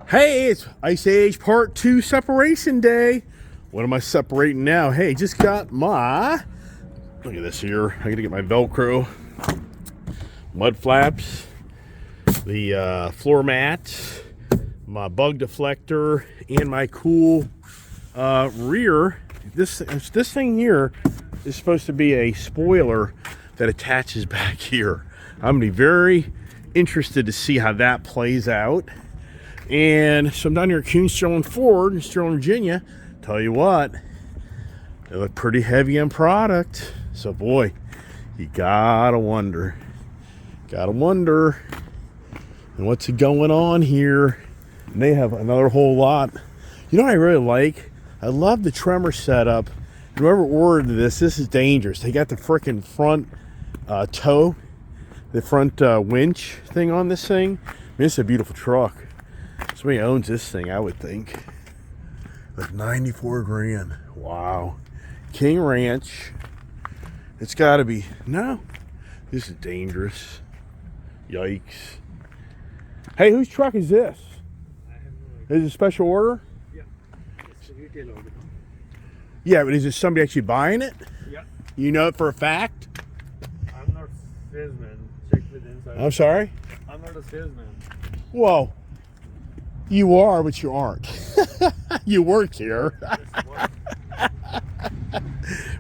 Hey, it's Ice Age Part 2 separation day. What am I separating now? Hey, just got my, look at this here. I gotta get my Velcro, mud flaps, the floor mats, my bug deflector, and my cool rear. This thing here is supposed to be a spoiler that attaches back here. I'm gonna be very interested to see how that plays out. And so I'm down here at Kuhn Sterling Ford in Sterling, Virginia. Tell you what, they look pretty heavy on product. So boy, you gotta wonder. And what's going on here? And they have another whole lot. You know what I really like? I love the tremor setup. Whoever ordered this is dangerous. They got the frickin' front toe, the front winch thing on this thing. I mean, it's a beautiful truck. Somebody owns this thing, I would think. Like 94 grand. Wow. King Ranch. It's got to be. No. This is dangerous. Yikes. Hey, whose truck is this? Is it a special order? Yeah. It's a retail order. Yeah, but is it somebody actually buying it? Yeah. You know it for a fact? I'm not salesman. Check with inside. I'm sorry? I'm not a salesman. Well, you are, but you aren't. You work here.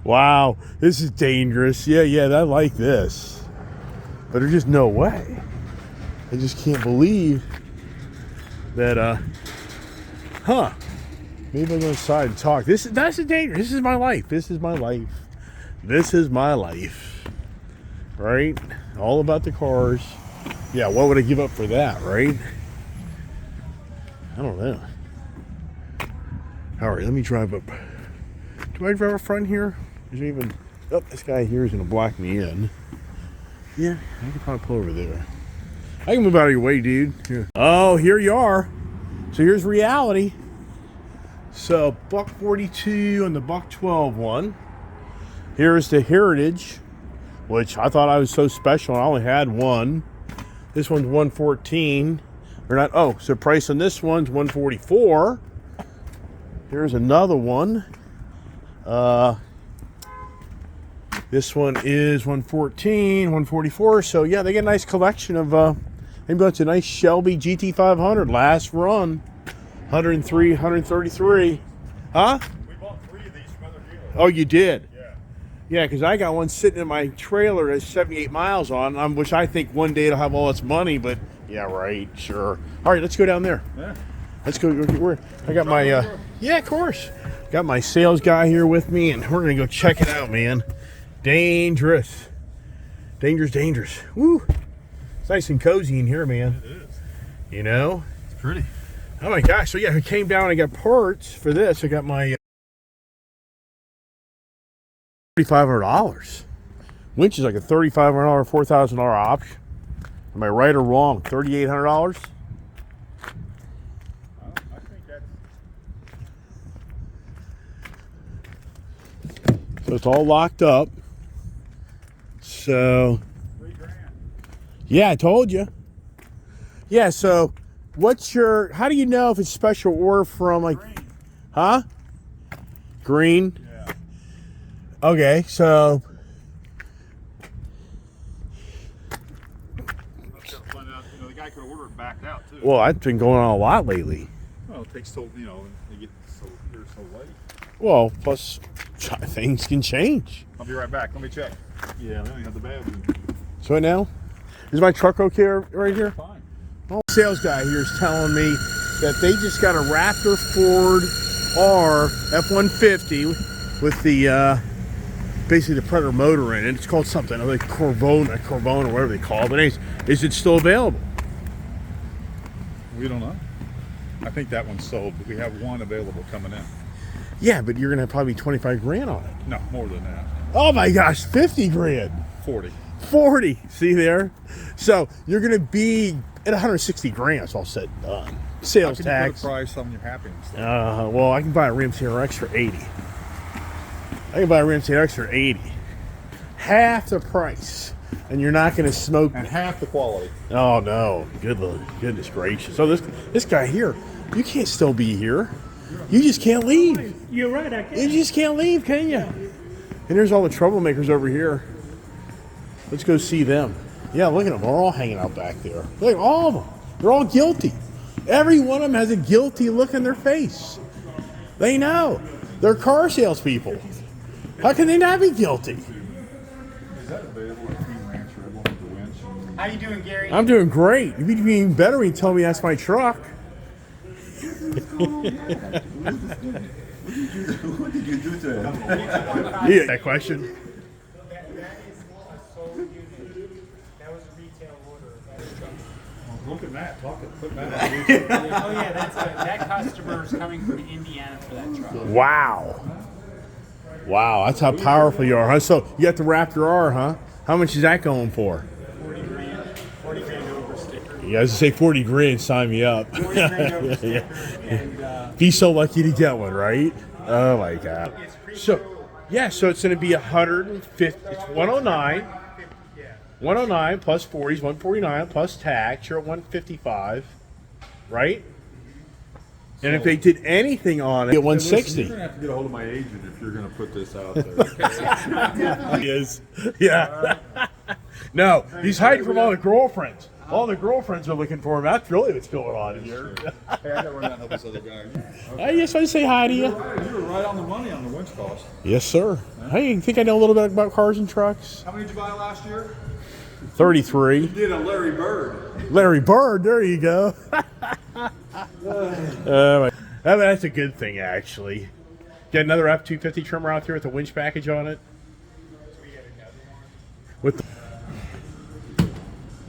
Wow, this is dangerous. Yeah, I like this. But there's just no way. I just can't believe that, maybe I'll go inside and talk. That's the danger. This is my life. Right? All about the cars. Yeah, what would I give up for that, right? I don't know. All right, let me drive up. Do I drive up front here? Is there even... Oh, this guy here is going to block me in. Yeah, I can probably pull over there. I can move out of your way, dude. Here. Oh, here you are. So here's reality. So, buck 42 and the buck 12 one. Here's the Heritage, which I thought I was so special. I only had one. This one's 114. Or not. Oh, so price on this one's 144. Here's another one. This one is 114, 144. So yeah, they get a nice collection of maybe it's a nice Shelby GT500 last run. 103, 133. Huh? We bought 3 of these from other dealers. Oh, you did? Yeah. Yeah, because I got one sitting in my trailer that's 78 miles on, which I think one day it'll have all its money, but yeah, right, sure. All right, let's go down there. Yeah. Let's go. I got my, yeah, of course. Got my sales guy here with me, and we're going to go check it out, man. Dangerous. Dangerous. Woo. It's nice and cozy in here, man. It is. You know? It's pretty. Oh, my gosh. So, yeah, I came down and I got parts for this. I got my $3,500. Winch is like a $3,500, $4,000 option. Am I right or wrong? $3,800? I think that's... So it's all locked up. So, $3 grand. yeah, I told you. Yeah, so how do you know if it's special order from like, Green. huh? Green? Yeah. Okay, so, The guy could order it backed out too. well, I've been going on a lot lately. Well, it takes so, they get so late. Well, plus things can change. I'll be right back. Let me check. Yeah, they only have the badge. So right now, is my truck okay right here? Fine. Oh, sales guy here is telling me that they just got a Raptor Ford R F450 with the basically the Predator motor in it. It's called something like Corvona, whatever they call it. But anyways, is it still available? We don't know. I think that one's sold, but we have one available coming in. Yeah, but you're gonna have probably 25 grand on it. No, more than that. Oh my gosh, 50 grand. 40. 40. See there? So you're gonna be at 160 grand. It's all said and done. Sales How can tax. you put a price on your happiness? Well, I can buy a Ram TRX for 80. I can buy a Ram TRX for 80. Half the price. And you're not going to smoke. And half the quality. Oh, no. Goodness gracious. So this guy here, You can't still be here. You just can't leave. You're right, I can't. You just can't leave, can you? And there's all the troublemakers over here. Let's go see them. Yeah, look at them. They're all hanging out back there. Look, all of them. They're all guilty. Every one of them has a guilty look in their face. They know. They're car salespeople. How can they not be guilty? Is that available at Team Ranch Rebel with the winch? How you doing, Gary? I'm doing great. You'd be even better when you tell me that's my truck. What did you do to him? Yeah, that question. That is a sold unit. That was a retail order. Look at Matt. Put Matt on Oh yeah, that customer is coming from Indiana for that truck. Wow. Wow, that's how powerful you are, huh? So you got the Raptor R, huh? How much is that going for? 40 grand. 40 grand over sticker. You guys say 40 grand, sign me up. 40 grand over sticker. And Be so lucky to get one, right? Oh my God. So, yeah, so it's going to be 150. It's 109. 109 plus 40 is 149 plus tax. You're at 155, right? And if they did anything on it, at 160. You're going to have to get a hold of my agent if you're going to put this out there. He is. Yeah. No, he's hiding from all the girlfriends. All the girlfriends are looking for him. That's really what's going on here. Hey, I never not help this other guy. I just want to say hi to you. You were right on the money on the winch cost. Yes, sir. Hey, you think I know a little bit about cars and trucks? How many did you buy last year? 33. You did a Larry Bird. Larry Bird, there you go. That's a good thing, actually. Got another F450 trimmer out there with a winch package on it. With the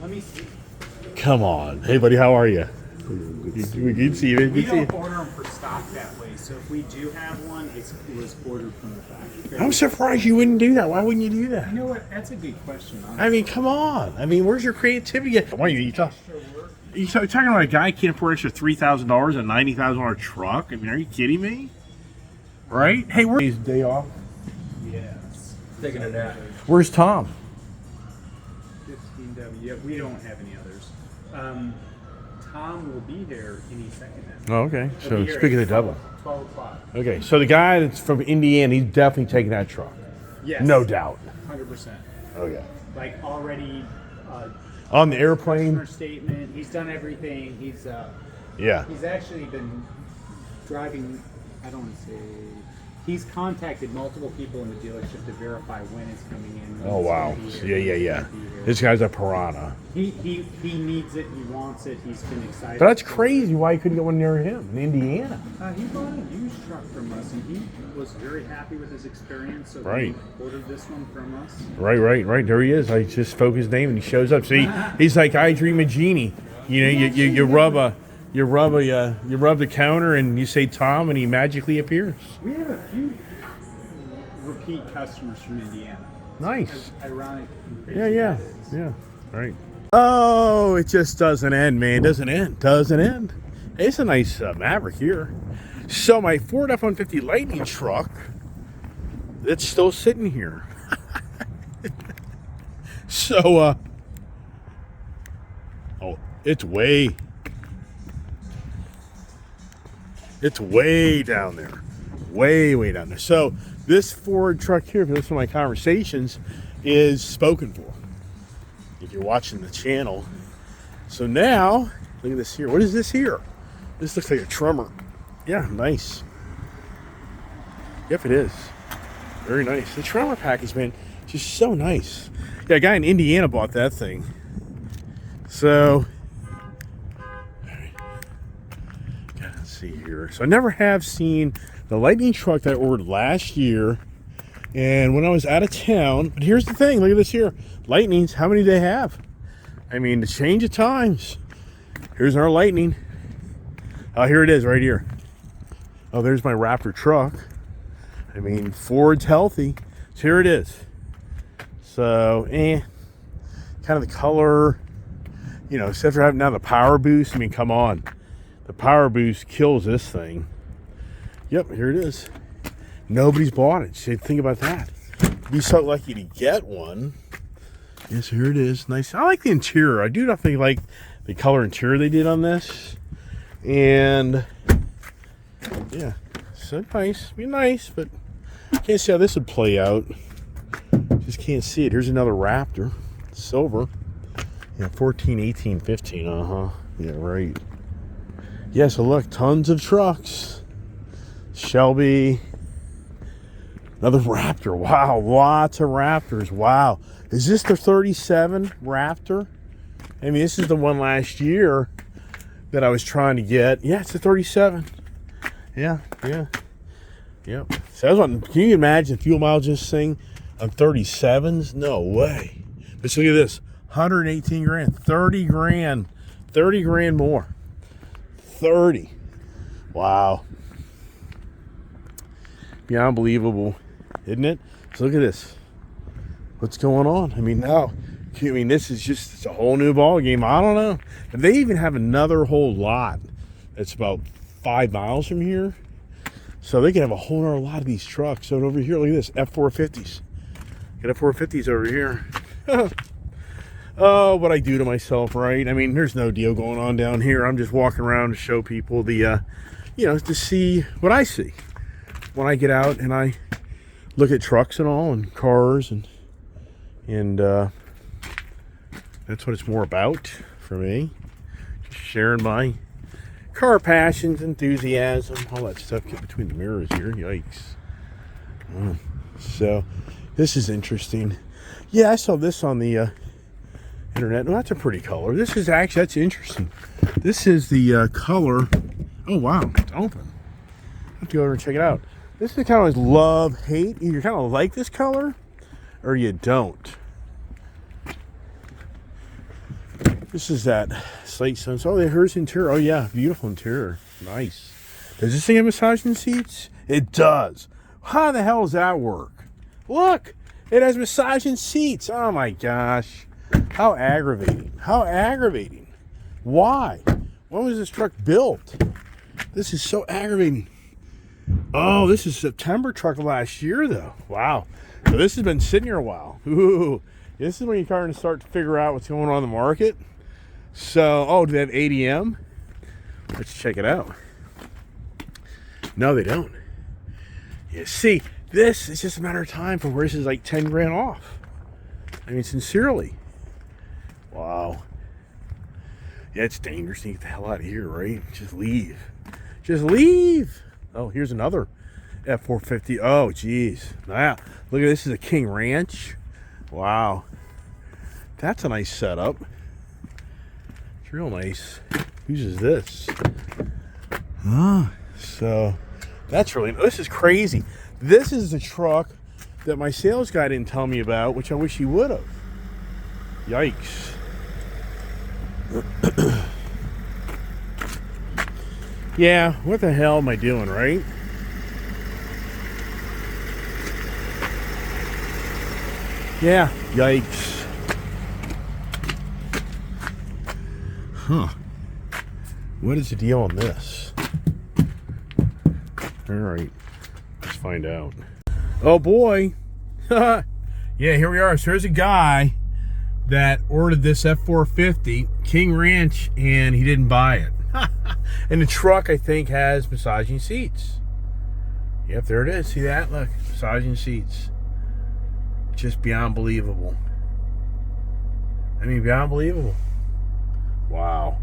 let me see. Come on. Hey, buddy, how are you? We can see you. We don't order them for stock that way, so if we do have one, it was ordered from the factory. I'm surprised you wouldn't do that. Why wouldn't you do that? You know what? That's a good question. Honestly. I mean, come on. I mean, where's your creativity? Why are you talking about a guy who can't afford extra $3,000 a $90,000 truck? I mean, are you kidding me? Right? Hey, where's day off? Yes. Taking a nap. Where's Tom? 15W. Yeah, we don't have any others. Tom will be there any second now. Oh, okay. He'll So be here speaking at of the double. 12 o'clock. Okay, so the guy that's from Indiana, he's definitely taking that truck. Yes. No doubt. 100%. Okay. Like already On the airplane? customer statement. He's done everything. Yeah. He's actually been driving, I don't want to say, he's contacted multiple people in the dealership to verify when it's coming in. when Oh, it's wow. gonna be here, when it's Yeah. gonna be here. This guy's a piranha. He needs it. He wants it. He's been excited. But that's crazy why you couldn't get one near him in Indiana. He bought a used truck from us, and he was very happy with his experience. So Right. he ordered this one from us. Right. There he is. I just spoke his name and he shows up. See, he's like I Dream of Genie. You know, you rub the counter and you say Tom and he magically appears. We have a few repeat customers from Indiana. Nice. Ironic. Yeah. Right. Oh, it just doesn't end, man. Doesn't end. Hey, it's a nice Maverick here. So my Ford F-150 Lightning truck, it's still sitting here. So, it's way down there. Way down there. So this Ford truck here, if you listen to my conversations, is spoken for. If you're watching the channel. So now, look at this here. What is this here? This looks like a trimmer. Yeah, nice. Yep, it is. Very nice. The trimmer package, man, just so nice. Yeah, a guy in Indiana bought that thing. So, let's see here. So I never have seen the Lightning truck that I ordered last year. And when I was out of town, but here's the thing, look at this here. Lightnings, how many do they have? I mean, the change of times. Here's our Lightning. Oh, here it is right here. Oh, there's my Raptor truck. I mean, Ford's healthy. So here it is. So, kind of the color, you know, except for having now the Powerboost. I mean, come on. The Powerboost kills this thing. Yep, here it is. Nobody's bought it. So think about that. Be so lucky to get one. Yes, here it is. Nice. I like the interior. I do not think like the color interior they did on this. And yeah, so nice, be nice, but can't see how this would play out. Just can't see it. Here's another Raptor, silver. Yeah, 14, 18, 15. Yeah, right. Yeah, so look, tons of trucks. Shelby. Another Raptor. Wow, lots of Raptors. Wow. Is this the 37 Raptor? I mean, this is the one last year that I was trying to get. Yeah, it's a 37. Yeah. Yep. So I was wondering, can you imagine fuel mileage this thing on 37s? No way. But look at this. 118 grand. 30 grand. 30 grand more. 30. Wow. Beyond believable, isn't it? So look at this. What's going on? I mean, now, this is just, it's a whole new ball game. I don't know. If they even have another whole lot that's about 5 miles from here, so they could have a whole other lot of these trucks. So over here, look at this, F450s. Got F450s over here. Oh, what I do to myself, right? I mean, there's no deal going on down here. I'm just walking around to show people the, to see what I see when I get out and I look at trucks and all, and cars, and that's what it's more about for me. Just sharing my car passions, enthusiasm, all that stuff. Get between the mirrors here. Yikes. So this is interesting. Yeah, I saw this on the internet. Oh, that's a pretty color. This is actually, that's interesting. This is the color. Oh wow, it's open. I have to go over and check it out. This is kind of like love, hate. You kind of like this color or you don't. This is that slate sun. Oh, here's interior. Oh yeah, beautiful interior. Nice. Does this thing have massaging seats? It does. How the hell does that work? Look, it has massaging seats. Oh my gosh. How aggravating. How aggravating. Why? When was this truck built? This is so aggravating. Oh, this is September truck of last year though. Wow. So this has been sitting here a while. Ooh. This is when you're starting to start to figure out what's going on in the market. So, oh, do they have ADM? Let's check it out. No, they don't. Yeah, see, this is just a matter of time for where this is like 10 grand off. I mean, sincerely. Wow. Yeah, it's dangerous to get the hell out of here, right? Just leave. Just leave. Oh, here's another F450. Oh, geez. Wow. Look at this. This is a King Ranch. Wow. That's a nice setup. It's real nice. Whose is this? So that's really, this is crazy. This is the truck that my sales guy didn't tell me about, which I wish he would have. Yikes. Yeah, what the hell am I doing, right? Yeah, yikes. Huh. What is the deal on this? All right, let's find out. Oh boy. Yeah, here we are. So there's a guy that ordered this F450 King Ranch and he didn't buy it. And the truck, I think, has massaging seats. Yep, there it is. See that? Look, massaging seats. Just beyond believable. I mean, beyond believable. Wow.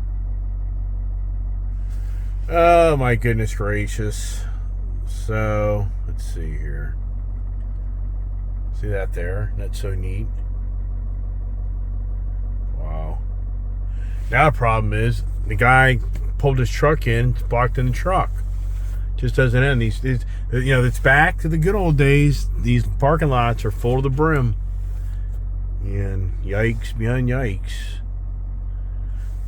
Oh my goodness gracious. So, let's see here. See that there? That's so neat. Wow. Now the problem is the guy pulled his truck in, it's blocked in the truck. Just doesn't end. These, it's back to the good old days. These parking lots are full to the brim. And yikes beyond yikes.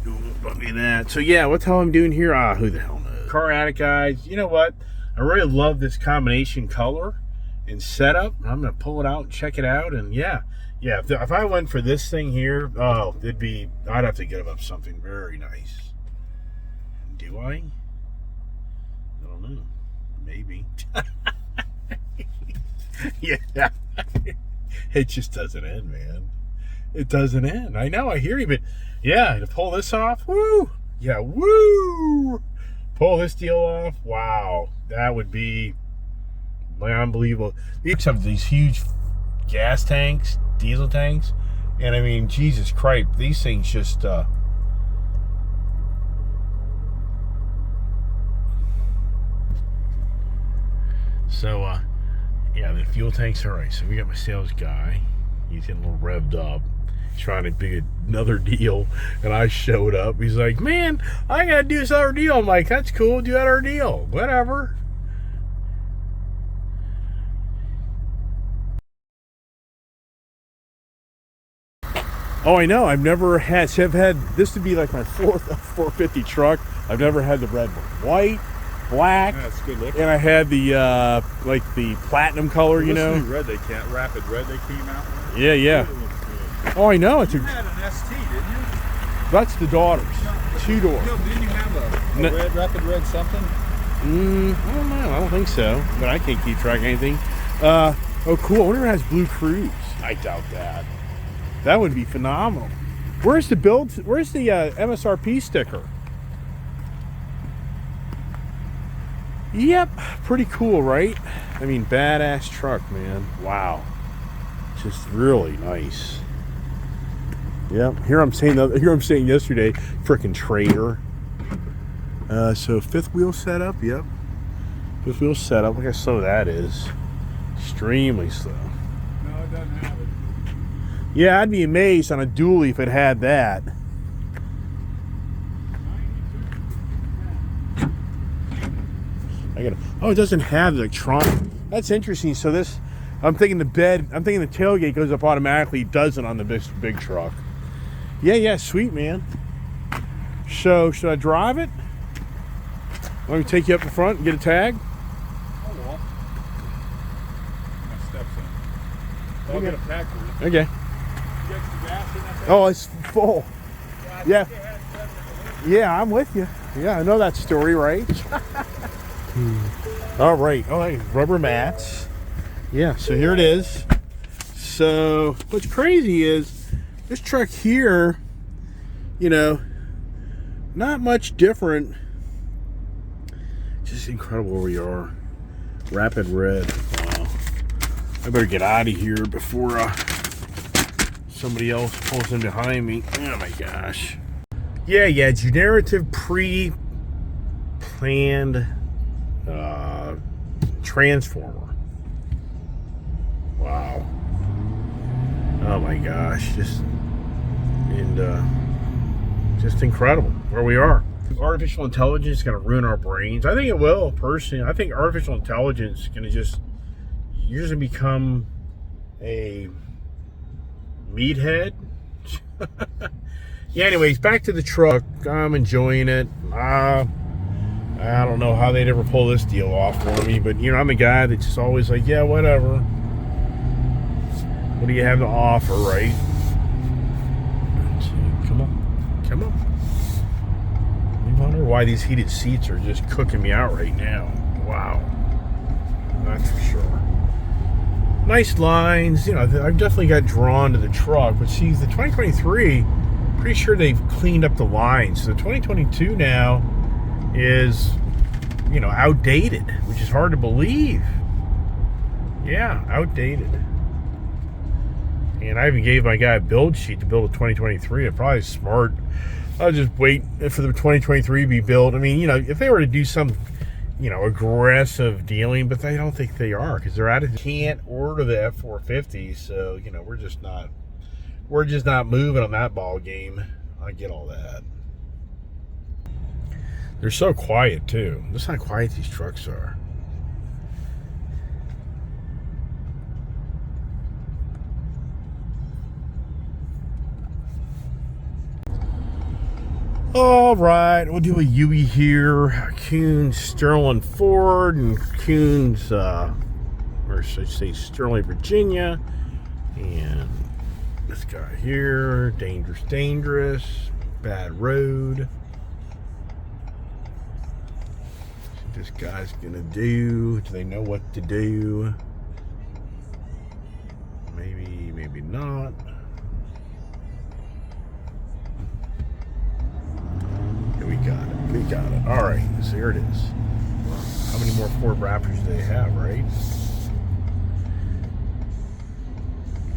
Look at that. So yeah, what the hell I'm doing here? Who the hell knows? Car Addict guys, you know what? I really love this combination color and setup. I'm gonna pull it out and check it out. And yeah, if I went for this thing here, I'd have to give up something very nice. Do I? I don't know. Maybe. Yeah. It just doesn't end, man. It doesn't end. I know, I hear you, but yeah, to pull this off, woo! Yeah, woo! pull this deal off, wow, that would be unbelievable. Each have these huge gas tanks, diesel tanks, and I mean, Jesus Christ, these things just yeah, the fuel tanks are right. So we got my sales guy. He's getting a little revved up, trying to do another deal, and I showed up. He's like, man, I gotta do this other deal. I'm like, that's cool, do that other deal, whatever. Oh, I know. I've never had. So I've had this to be like my fourth F450 truck. I've never had the red one, white, black, Yeah, it's good looking. and I had the like the platinum color. You know, red. They can't rapid red. They came out with. Yeah, yeah. It looks good. Oh, I know. It's You a. had an ST, didn't you? That's the daughter's. Two door. No, didn't you have a No. red rapid red something? I don't know. I don't think so. But I can't keep track of anything. Oh, cool. I wonder if it has Blue Cruise. I doubt that. That would be phenomenal. Where's the build? Where's the MSRP sticker? Yep, pretty cool, right? I mean, badass truck, man. Wow, just really nice. Yep. Here I'm saying yesterday, frickin' traitor. So fifth wheel setup. Yep. Fifth wheel setup. Look how slow that is. Extremely slow. No, it doesn't have it. Yeah, I'd be amazed on a dually if it had that. Oh, it doesn't have the electronic. That's interesting. So this, I'm thinking the tailgate goes up automatically. It doesn't on the big truck. Yeah, sweet, man. So, should I drive it? Let me take you up the front and get a tag. Oh well. My steps in. I'll get a pack for you. Okay. You get some gas in that thing? Oh, it's full. Yeah. Yeah, I'm with you. Yeah, I know that story, right? All right. Oh, hey, rubber mats. Yeah, so here it is. So what's crazy is this truck here, you know, not much different. Just incredible where we are. Rapid red. Wow. I better get out of here before somebody else pulls in behind me. Oh my gosh. Yeah, generative pre-planned transformer. Wow. Oh my gosh, just incredible where we are. Artificial intelligence is going to ruin our brains. I think it will, personally. I think artificial intelligence is going to you're just going to become a meathead. Yeah, anyways, back to the truck. I'm enjoying it. I don't know how they'd ever pull this deal off for me, but you know, I'm a guy that's just always like, yeah, whatever. What do you have to offer, right? Let's see. Come on. I wonder why these heated seats are just cooking me out right now. Wow. That's for sure. Nice lines. You know, I've definitely got drawn to the truck, but see, the 2023, pretty sure they've cleaned up the lines. So the 2022 now is, you know, outdated, which is hard to believe. Yeah, outdated. And I even gave my guy a build sheet to build a 2023. It probably smart. I'll just wait for the 2023 to be built. I mean, you know, if they were to do some, you know, aggressive dealing, but I don't think they are, because they're out of, can't order the F450, so, you know, we're just not moving on that ball game. I get all that. They're so quiet too. That's how quiet these trucks are. All right, we'll do a Yui here. Kuhn's Sterling Ford and Kuhn's, or should I say Sterling, Virginia. And this guy here, dangerous, bad road. What this guy's gonna do? Do they know what to do? Maybe not. We got it. Got it. All right, so here it is. How many more Ford Raptors do they have, right?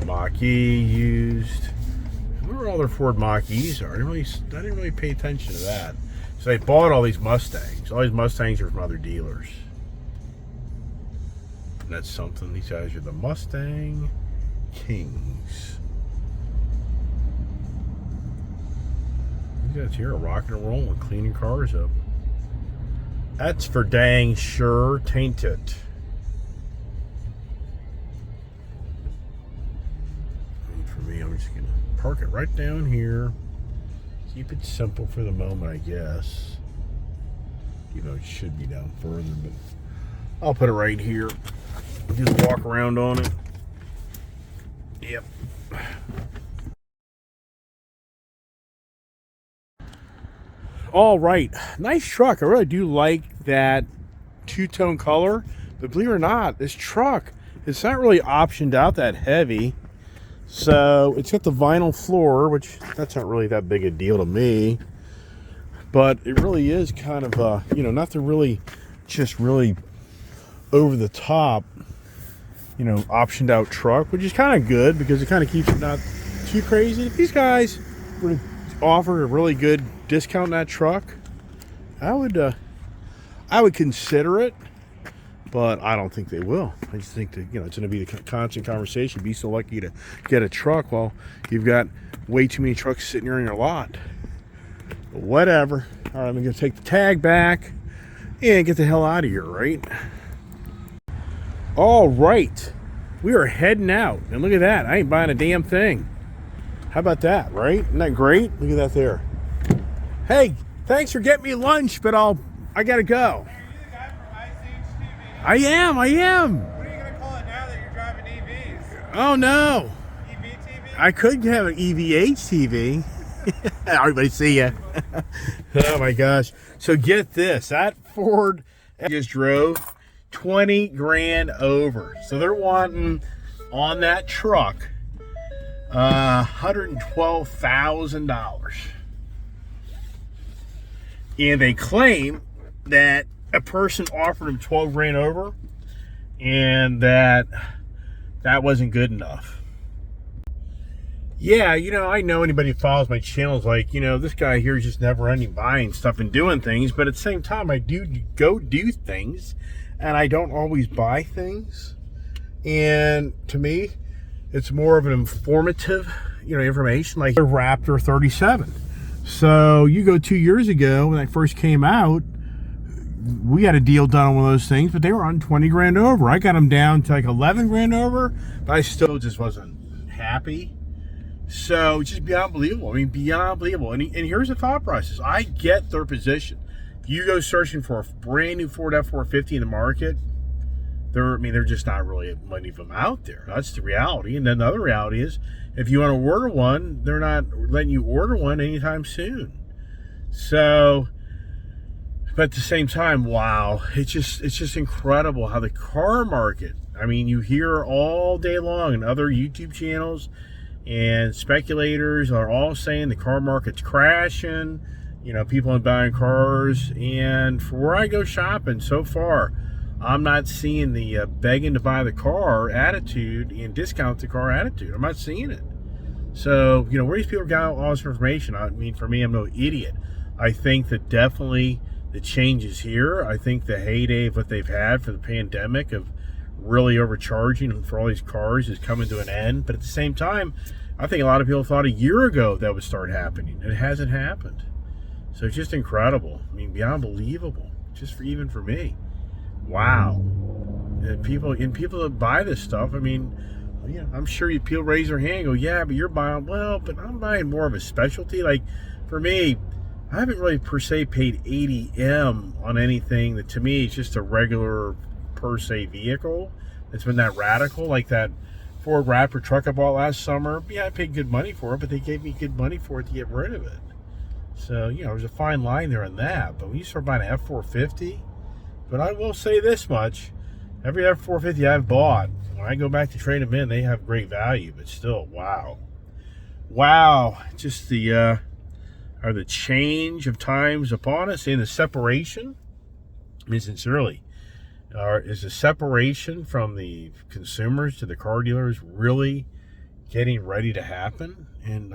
Mach-E used. I wonder where all their Ford Mach-E's are. I didn't really pay attention to that. So they bought all these Mustangs. All these Mustangs are from other dealers. And that's something. These guys are the Mustang Kings. These guys here are rocking and rolling, cleaning cars up. That's for dang sure, taint it. And for me, I'm just gonna park it right down here. Keep it simple for the moment, I guess. You know, it should be down further, but I'll put it right here. Just walk around on it. Yep. All right, nice truck. I really do like that two-tone color, but believe it or not, this truck, it's not really optioned out that heavy. So it's got the vinyl floor, which that's not really that big a deal to me, but it really is kind of you know, not the really just really over the top, you know, optioned out truck, which is kind of good because it kind of keeps it not too crazy. If these guys were to offer a really good discount on that truck, I would consider it, but I don't think they will. I just think that, you know, it's going to be the constant conversation. Be so lucky to get a truck. Well, you've got way too many trucks sitting here in your lot. But whatever. All right, I'm going to take the tag back and get the hell out of here, right? All right, we are heading out, and look at that. I ain't buying a damn thing. How about that, right? Isn't that great? Look at that there. Hey, thanks for getting me lunch, but I gotta go. Are you the guy from ICH TV? I am. What are you gonna call it now that you're driving EVs? Oh no. EV TV? I could have an EVH TV. Everybody see ya. Oh my gosh. So get this, that Ford just drove 20 grand over. So they're wanting on that truck $112,000. And they claim that a person offered him 12 grand over and that wasn't good enough. Yeah, you know, I know anybody who follows my channel is like, you know, this guy here is just never ending buying stuff and doing things, but at the same time, I do go do things, and I don't always buy things. And to me, it's more of an informative, you know, information, like the Raptor 37. So you go 2 years ago when that first came out, we had a deal done on one of those things, but they were on 20 grand over. I got them down to like 11 grand over, but I still just wasn't happy. So it's just beyond believable. I mean, beyond believable. And here's the thought process. I get their position. You go searching for a brand new Ford F450 in the market, they're just not really many of them out there. That's the reality. And then the other reality is, if you want to order one, they're not letting you order one anytime soon. So, but at the same time, wow, it's just incredible how the car market, I mean, you hear all day long in other YouTube channels, and speculators are all saying the car market's crashing, you know, people aren't buying cars. And for where I go shopping so far, I'm not seeing the begging to buy the car attitude and discount the car attitude. I'm not seeing it. So, you know, where these people got all this information, I mean, for me, I'm no idiot. I think that definitely the changes here. I think the heyday of what they've had for the pandemic of really overcharging for all these cars is coming to an end. But at the same time, I think a lot of people thought a year ago that would start happening. It hasn't happened. So it's just incredible. I mean, beyond believable, just even for me. Wow. And people that buy this stuff, I mean, yeah, I'm sure people raise their hand and go, yeah, but you're buying, well, but I'm buying more of a specialty. Like, for me, I haven't really per se paid 80M on anything that to me is just a regular per se vehicle. It's been that radical, like that Ford Raptor truck I bought last summer. Yeah, I paid good money for it, but they gave me good money for it to get rid of it. So, you know, there's a fine line there on that. But when you start buying an F450, but I will say this much, every F450 I've bought, when I go back to trade them in, they have great value, but still, wow. Wow, just the, I Are the change of times upon us in the separation? I mean, sincerely, is the separation from the consumers to the car dealers really getting ready to happen? And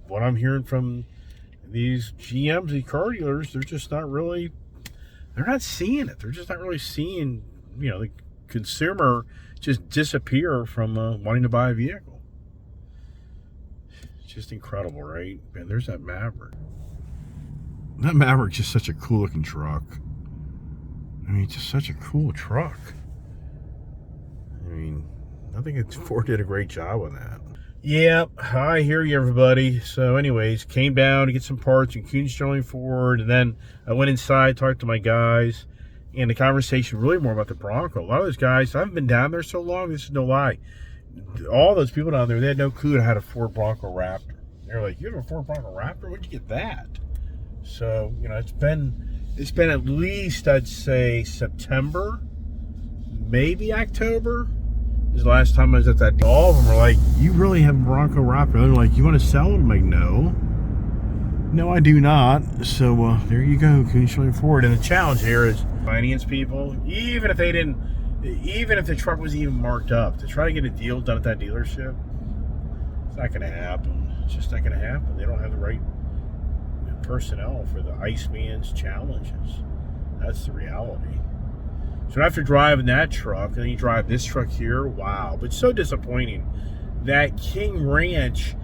what I'm hearing from these GMs, these car dealers, they're not seeing it. They're just not really seeing, the consumer just disappear from wanting to buy a vehicle. It's just incredible, right? Man, there's that Maverick. That Maverick's just such a cool looking truck. I mean, it's just such a cool truck. I mean, I think Ford did a great job on that. Yeah, I hear you, everybody. So anyways, came down to get some parts in Kuhn's Sterling Ford, and then I went inside, talked to my guys, and the conversation really more about the Bronco. A lot of those guys, I haven't been down there so long, this is no lie. All those people down there, they had no clue I had a Ford Bronco Raptor. They're like, you have a Ford Bronco Raptor? Where'd you get that? So, it's been at least, I'd say, September, maybe October is the last time I was at that. All of them were like, you really have a Bronco Raptor? They're like, you want to sell it? I'm like, no, I do not. So there you go, Kuhn's Sterling Ford. And the challenge here is finance people, even if the truck was even marked up, to try to get a deal done at that dealership, it's not going to happen. It's just not going to happen. They don't have the right personnel for the Iceman's challenges. That's the reality. So after driving that truck, and then you drive this truck here, wow. But so disappointing that King Ranch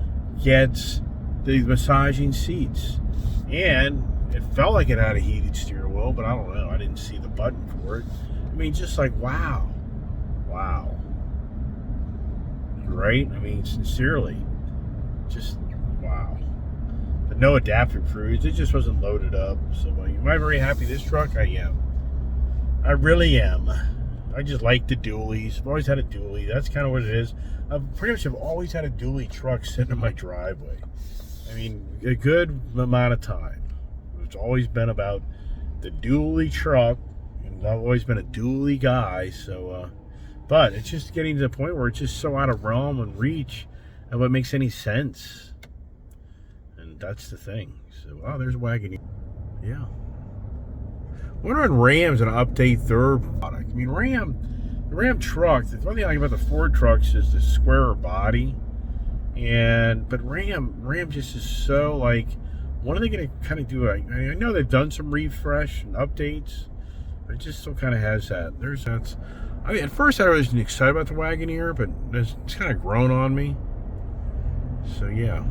gets the massaging seats. And it felt like it had a heated steering wheel, but I don't know. I didn't see the button for it. I mean, just like, wow. Right? I mean, sincerely, just wow. But no adaptive cruise. It just wasn't loaded up. So am I very happy this truck? I am. I really am. I just like the dualies. I've always had a dually. That's kind of what it is. I pretty much have always had a dually truck sitting in my driveway. I mean, a good amount of time. It's always been about the dually truck, and I've always been a dually guy. So, but it's just getting to the point where it's just so out of realm and reach of what makes any sense. And that's the thing. So, wow, there's a Wagoneer. Yeah. I wonder when Ram's going to update their product. I mean, the Ram truck, the one thing I like about the Ford trucks is the squarer body. But Ram just is so like, when are they going to kind of do I know they've done some refresh and updates, but it just still kind of has that. I mean, at first I wasn't excited about the Wagoneer, but it's kind of grown on me. So yeah.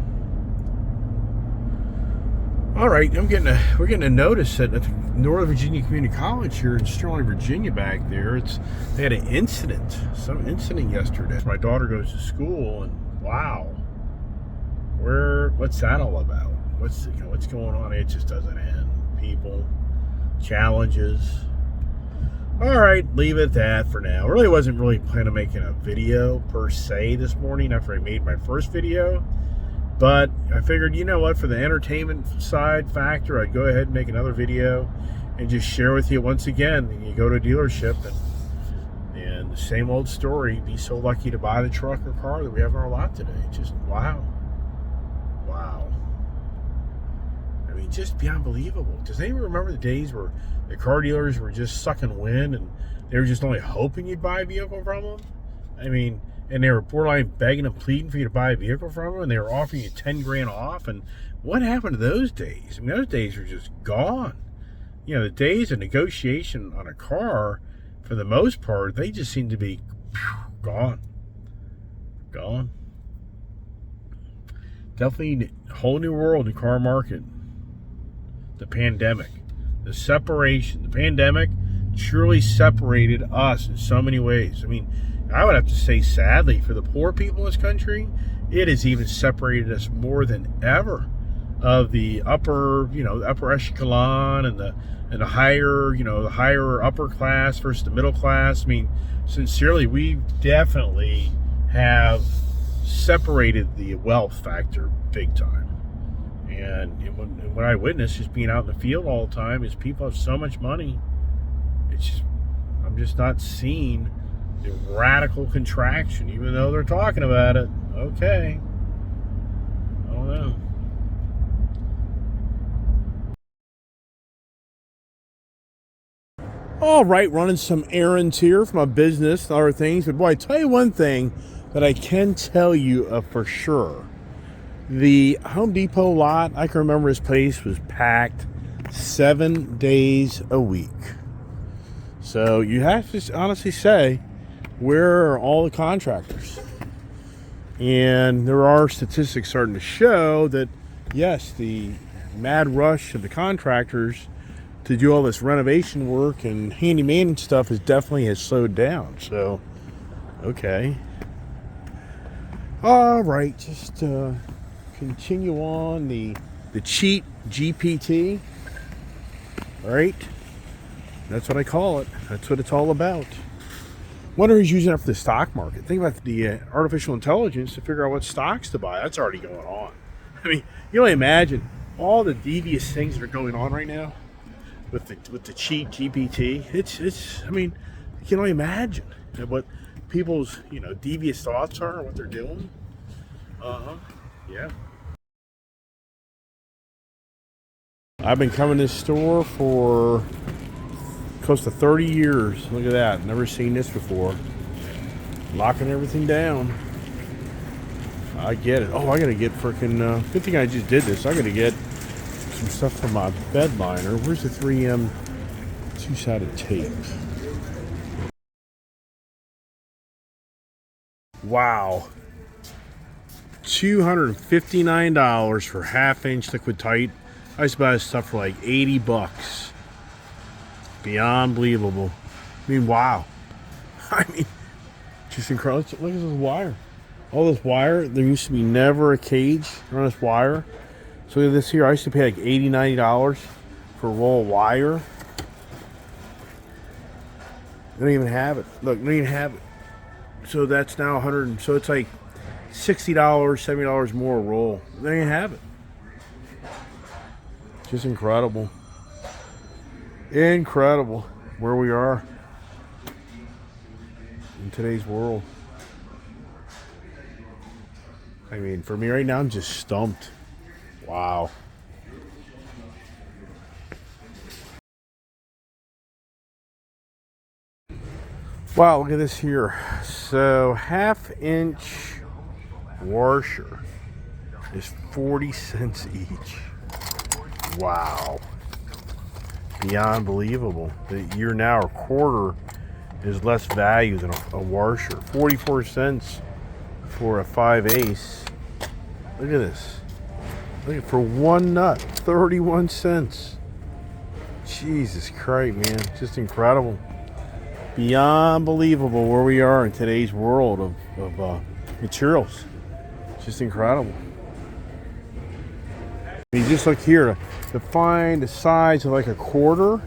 All right, we're getting a notice at the Northern Virginia Community College here in Sterling, Virginia back there. They had some incident yesterday. My daughter goes to school, and wow, what's that all about? What's going on? It just doesn't end. People, challenges. All right, leave it at that for now. I really wasn't planning on making a video per se this morning after I made my first video. But I figured, you know what, for the entertainment side factor, I'd go ahead and make another video and just share with you once again. You go to a dealership and the same old story, be so lucky to buy the truck or car that we have in our lot today. Just wow. I mean, just be unbelievable. Does anyone remember the days where the car dealers were just sucking wind and they were just only hoping you'd buy a vehicle from them? I mean, and they were borderline begging and pleading for you to buy a vehicle from them, and they were offering you 10 grand off. And what happened to those days? I mean, those days were just gone. The days of negotiation on a car, for the most part, they just seem to be gone. Definitely a whole new world in the car market. The pandemic, the separation, the pandemic truly separated us in so many ways. I mean, I would have to say, sadly, for the poor people in this country, it has even separated us more than ever of the upper, the upper echelon and the higher, the higher upper class versus the middle class. I mean, sincerely, we definitely have separated the wealth factor big time. And what I witness just being out in the field all the time is people have so much money. I'm just not seeing the radical contraction, even though they're talking about it. Okay. I don't know. All right, running some errands here for my business and other things. But boy, I tell you one thing that I can tell you for sure. The Home Depot lot, I can remember this place was packed 7 days a week. So you have to honestly say, where are all the contractors? And there are statistics starting to show that, yes, the mad rush of the contractors to do all this renovation work and handyman stuff has slowed down. So, okay. All right, just continue on the cheat GPT. All right, that's what I call it. That's what it's all about. Wonder who's using it for the stock market. Think about the artificial intelligence to figure out what stocks to buy. That's already going on. I mean, you only imagine all the devious things that are going on right now with the cheat GPT. It's. I mean, you can only imagine what people's devious thoughts are, what they're doing. Yeah. I've been coming to this store for close to 30 years. Look at that. Never seen this before. Locking everything down. I get it. Oh, I gotta get freaking good thing I just did this. I gotta get some stuff for my bed liner. Where's the 3M two-sided tape? Wow. $259 for half-inch liquid tight. I used to buy this stuff for like 80 bucks. Beyond believable. I mean, wow. I mean, just incredible. Look at this wire. All this wire. There used to be never a cage on this wire. So look at this here. I used to pay like $80, $90 for a roll of wire. They don't even have it. Look, they don't even have it. So that's now $100. So it's like $60, $70 more a roll. They don't even have it. Just incredible. Incredible where we are in today's world. I mean, for me right now, I'm just stumped. Wow. Wow, look at this here. So, half-inch washer is 40 cents each. Wow. Beyond believable. That you're now a quarter is less value than a washer. 44 cents for a 5/8. Look at this. Look at for one nut, 31 cents. Jesus Christ, man. Just incredible. Beyond believable where we are in today's world of materials. Just incredible. You just look here to find the size of like a quarter.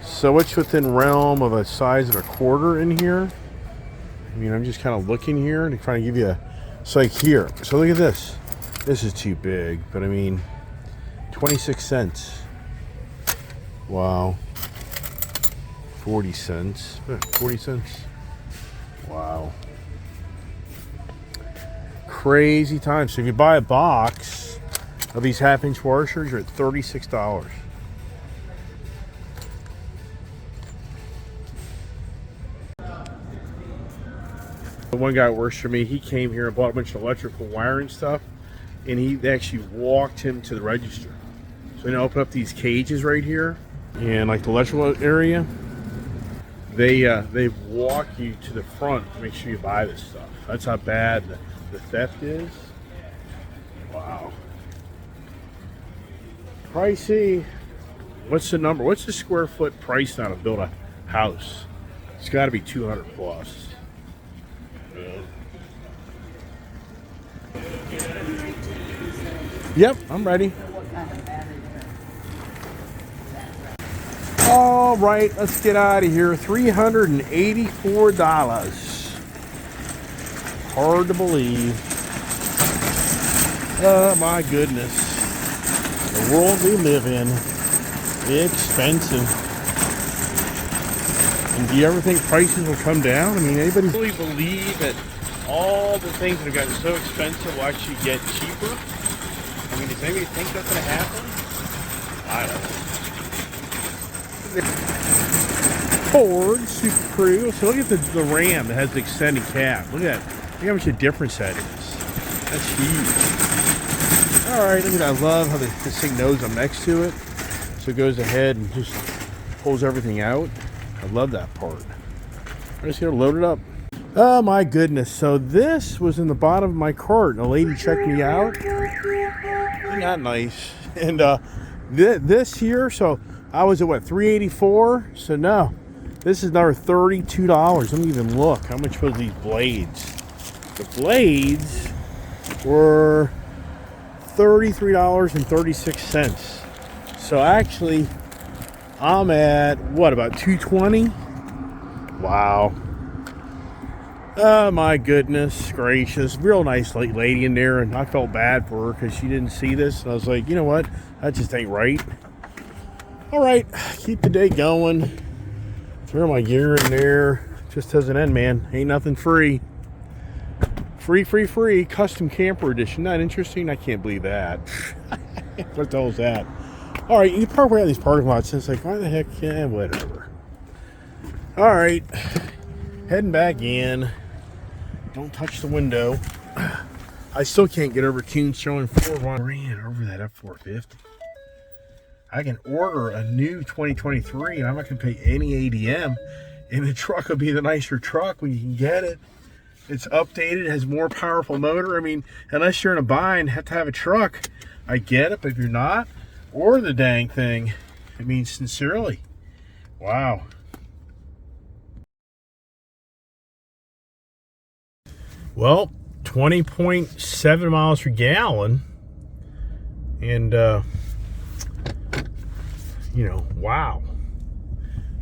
So it's within realm of a size of a quarter in here. I mean, I'm just kind of looking here to try to give you a, it's like here. So look at this. This is too big, but I mean, 26 cents. Wow. 40 cents. 40 cents. Wow. Crazy time. So if you buy a box of these half-inch washers, you're at $36. The one guy that works for me, he came here and bought a bunch of electrical wiring stuff, and he actually walked him to the register. So you know, open up these cages right here, and like the electrical area, they walk you to the front to make sure you buy this stuff. That's how bad the theft is. Wow. Pricey. What's the number? What's the square foot price now to build a house? It's got to be 200 plus. Yep, I'm ready. All right, let's get out of here. $384. Hard to believe. Oh my goodness. The world we live in. Expensive. And do you ever think prices will come down? I mean, anybody really believe that all the things that have gotten so expensive will actually get cheaper? I mean, does anybody think that's going to happen? I don't know. Ford Super Crew. So look at the Ram that has the extended cab. Look at that. Look how much a difference that is. That's huge. All right, look at that. I love how this thing knows I'm next to it. So it goes ahead and just pulls everything out. I love that part. I'm just gonna load it up. Oh my goodness. So this was in the bottom of my cart. A lady checked me out. Isn't that nice? And this here, so I was at what, $384? So no, this is another $32. Let me even look. How much was these blades? The blades were $33.36. So actually, I'm at what, about $220? Wow. Oh my goodness gracious. Real nice lady in there, and I felt bad for her because she didn't see this. And I was like, you know what? That just ain't right. All right, keep the day going. Throw my gear in there. Just doesn't end, man. Ain't nothing free. Free. Custom camper edition. Not interesting? I can't believe that. What the hell is that? All right, you park around these parking lots. And it's like, why the heck? Yeah, whatever. All right, heading back in. Don't touch the window. I still can't get over Coons showing 4 grand over that F450. I can order a new 2023 and I'm not going to pay any ADM, and the truck will be the nicer truck when you can get it. It's updated, it has more powerful motor. I mean, unless you're in a bind, have to have a truck. I get it, but if you're not, order the dang thing. I mean, sincerely. Wow. Well, 20.7 miles per gallon. And, you know, wow.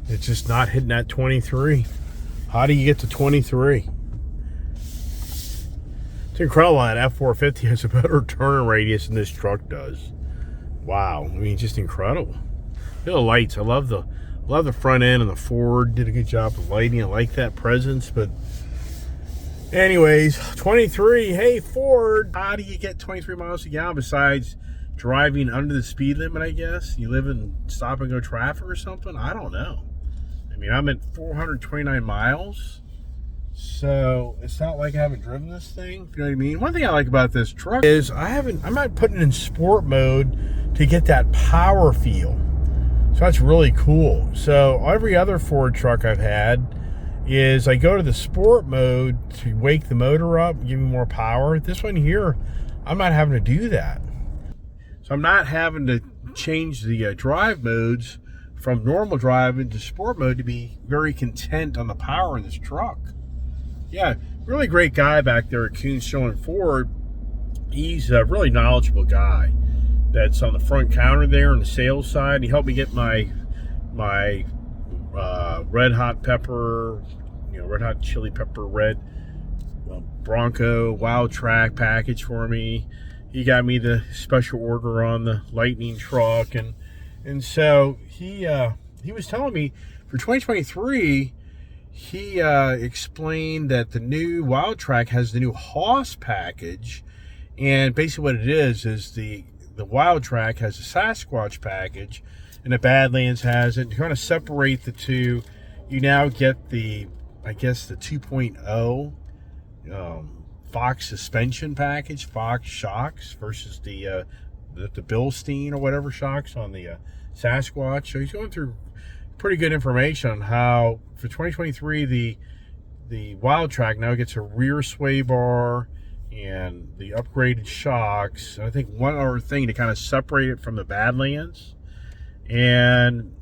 It's just not hitting that 23. How do you get to 23? It's incredible that F450 has a better turn radius than this truck does. Wow. I mean, just incredible. Look at the lights. I love the front end, and the Ford did a good job of lighting. I like that presence, but anyways, 23. Hey, Ford, how do you get 23 miles a gallon besides driving under the speed limit, I guess? You live in stop and go traffic or something? I don't know. I mean, I'm at 429 miles. So it's not like I haven't driven this thing. You know what I mean? One thing I like about this truck is I'm not putting it in sport mode to get that power feel. So that's really cool. So every other Ford truck I've had is I go to the sport mode to wake the motor up, give me more power. This one here, I'm not having to do that. So I'm not having to change the drive modes from normal drive into sport mode to be very content on the power in this truck. Yeah, really great guy back there at Coons Showing Ford. He's a really knowledgeable guy that's on the front counter there on the sales side. He helped me get my red hot pepper, red hot chili pepper red Bronco Wild Track package for me. He got me the special order on the Lightning truck, and so he was telling me for 2023 he explained that the new Wild Track has the new Hoss package, and basically what it is the Wild Track has a Sasquatch package and the Badlands has it. To kind of separate the two, you now get the 2.0 Fox suspension package, Fox shocks versus the Bilstein or whatever shocks on the Sasquatch. So he's going through pretty good information on how for 2023 the Wild Track now gets a rear sway bar and the upgraded shocks. And I think one other thing to kind of separate it from the Badlands, and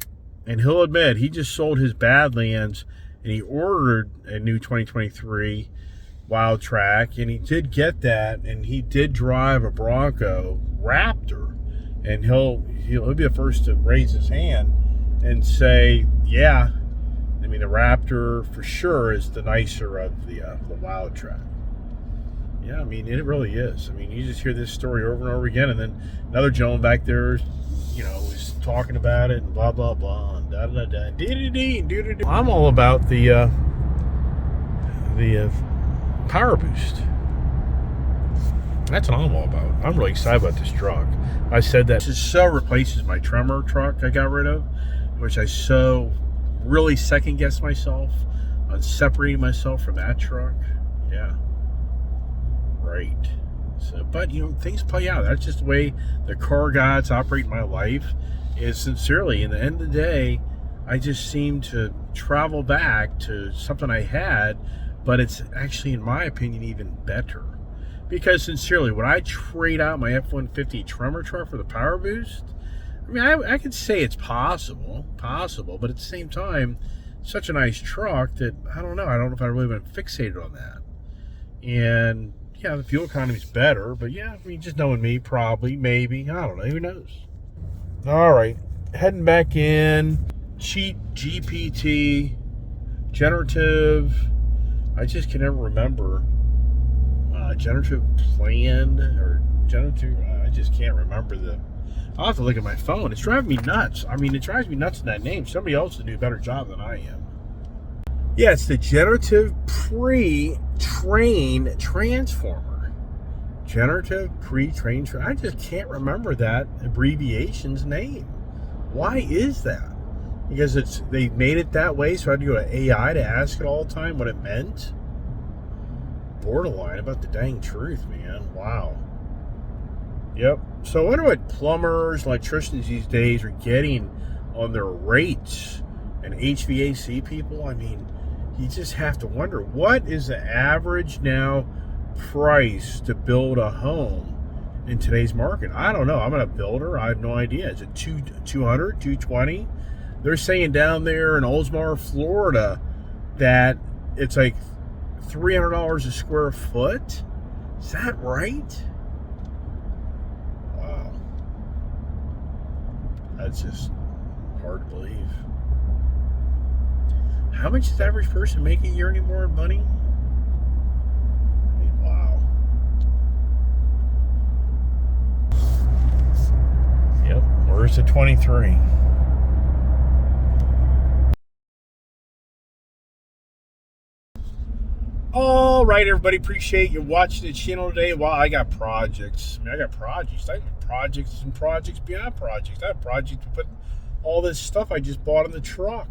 he'll admit he just sold his Badlands and he ordered a new 2023 Wild Track, and he did get that, and he did drive a Bronco Raptor, and he'll be the first to raise his hand and say, yeah, I mean, the Raptor for sure is the nicer of the Wild Track. Yeah, I mean, it really is. I mean, you just hear this story over and over again, and then another gentleman back there, is talking about it, and blah, blah, blah, and da, da, da, dee-dee-dee, doo-doo-doo. I'm all about the Powerboost. That's what I'm all about. I'm really excited about this truck. I said that this so replaces my Tremor truck I got rid of, which I so really second guess myself on separating myself from that truck. Yeah. Right. So, but you know, things play out. That's just the way the car gods operate my life. Is sincerely, in the end of the day, I just seem to travel back to something I had, but it's actually, in my opinion, even better. Because sincerely, would I trade out my F-150 Tremor truck for the Powerboost? I mean, I could say it's possible, but at the same time, such a nice truck that I don't know if I really been fixated on that. And yeah, the fuel economy's better, but yeah, I mean, just knowing me, probably, maybe, I don't know, who knows? All right, heading back in. Cheat GPT, generative. I just can never remember. Generative planned or generative. I just can't remember the. I'll have to look at my phone. It's driving me nuts. I mean, it drives me nuts in that name. Somebody else will do a better job than I am. Yeah, it's the generative pre-train transformer. Generative pre-train. I just can't remember that abbreviation's name. Why is that? Because they made it that way, so I had to go to AI to ask it all the time what it meant. Borderline about the dang truth, man. Wow. Yep. So I wonder what plumbers, electricians these days are getting on their rates, and HVAC people. I mean, you just have to wonder, what is the average now price to build a home in today's market? I don't know. I'm not a builder. I have no idea. Is it 200, 220? They're saying down there in Oldsmar, Florida, that it's like $300 a square foot. Is that right? Wow. That's just hard to believe. How much does the average person make a year anymore in money? I mean, wow. Yep. Where's the 23? All right, everybody. Appreciate you watching the channel today. Wow, I got projects. I got projects. I got projects and projects beyond projects. I have projects to put all this stuff I just bought in the truck.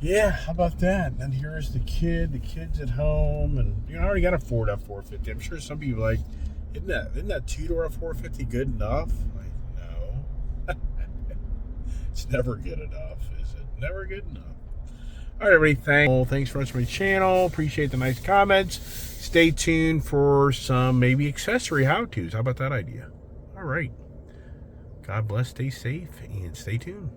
Yeah, how about that? And here's the kid. The kid's at home, and I already got a Ford F450. I'm sure some of you are like, isn't that two-door F450 good enough? Like, no. It's never good enough, is it? Never good enough. All right, everybody, thanks for watching my channel. Appreciate the nice comments. Stay tuned for some maybe accessory how-tos. How about that idea? All right. God bless, stay safe, and stay tuned.